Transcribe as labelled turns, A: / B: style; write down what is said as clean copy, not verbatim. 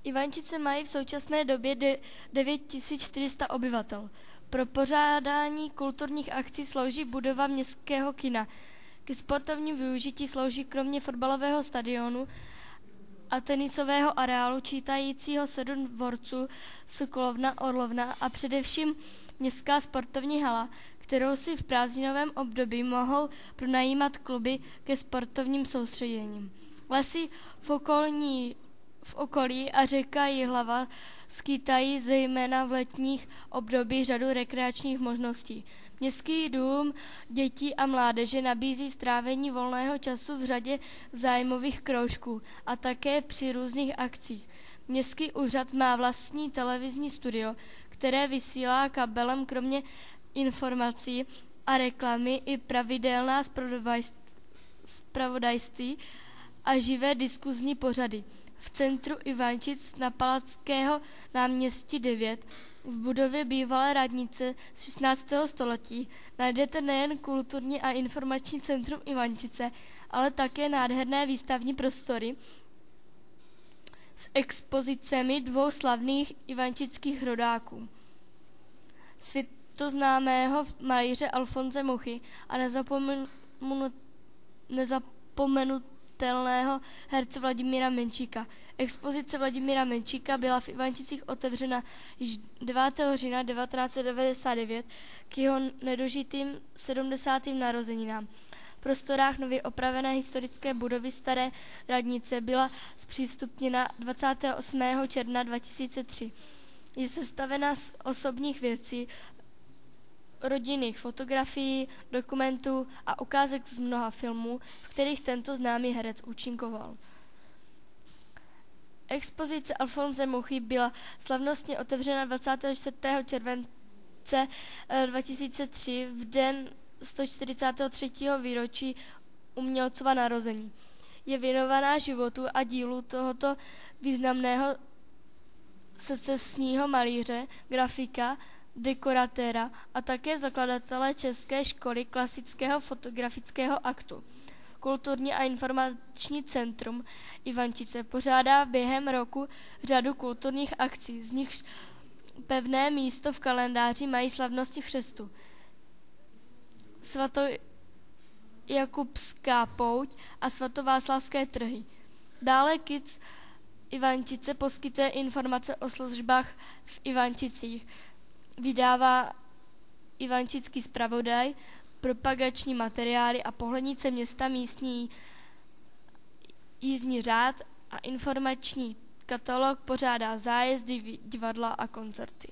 A: Ivančice mají v současné době 9400 obyvatel. Pro pořádání kulturních akcí slouží budova městského kina. Ke sportovnímu využití slouží kromě fotbalového stadionu a tenisového areálu čítajícího 7 dvorců Sokolovna, Orlovna a především městská sportovní hala, kterou si v prázdninovém období mohou pronajímat kluby ke sportovním soustředěním. Lesy v okolí a řeka Jihlava skýtají zejména v letních období řadu rekreačních možností. Městský dům dětí a mládeže nabízí strávení volného času v řadě zájmových kroužků a také při různých akcích. Městský úřad má vlastní televizní studio, které vysílá kabelem kromě informací a reklamy i pravidelná zpravodajství a živé diskuzní pořady. V centru Ivančic na Palackého náměstí 9 v budově bývalé radnice z 16. století najdete nejen kulturní a informační centrum Ivančice, ale také nádherné výstavní prostory s expozicemi 2 slavných ivančických rodáků. Světoznámého malíře Alfonse Muchy a nezapomenutelného herce Vladimíra Menšíka. Expozice Vladimíra Menšíka byla v Ivančicích otevřena již 9. října 1999 k jeho nedožitým 70. narozeninám. V prostorách nově opravené historické budovy staré radnice byla zpřístupněna 28. června 2003. Je sestavena z osobních věcí, rodinných fotografií, dokumentů a ukázek z mnoha filmů, v kterých tento známý herec účinkoval. Expozice Alfonse Muchy byla slavnostně otevřena 24. července 2003 v den 143. výročí umělcova narození. Je věnovaná životu a dílu tohoto významného secesního malíře, grafika, dekoratéra a také zakladatele České školy klasického fotografického aktu. Kulturní a informační centrum Ivančice pořádá během roku řadu kulturních akcí, z nichž pevné místo v kalendáři mají slavnosti křtu, svatojakubská pouť a svatováclavské trhy. Dále KIC Ivančice poskytuje informace o službách v Ivančicích, vydává Ivančický zpravodaj, propagační materiály a pohlednice města, místní jízdní řád a informační katalog, pořádá zájezdy, divadla a koncerty.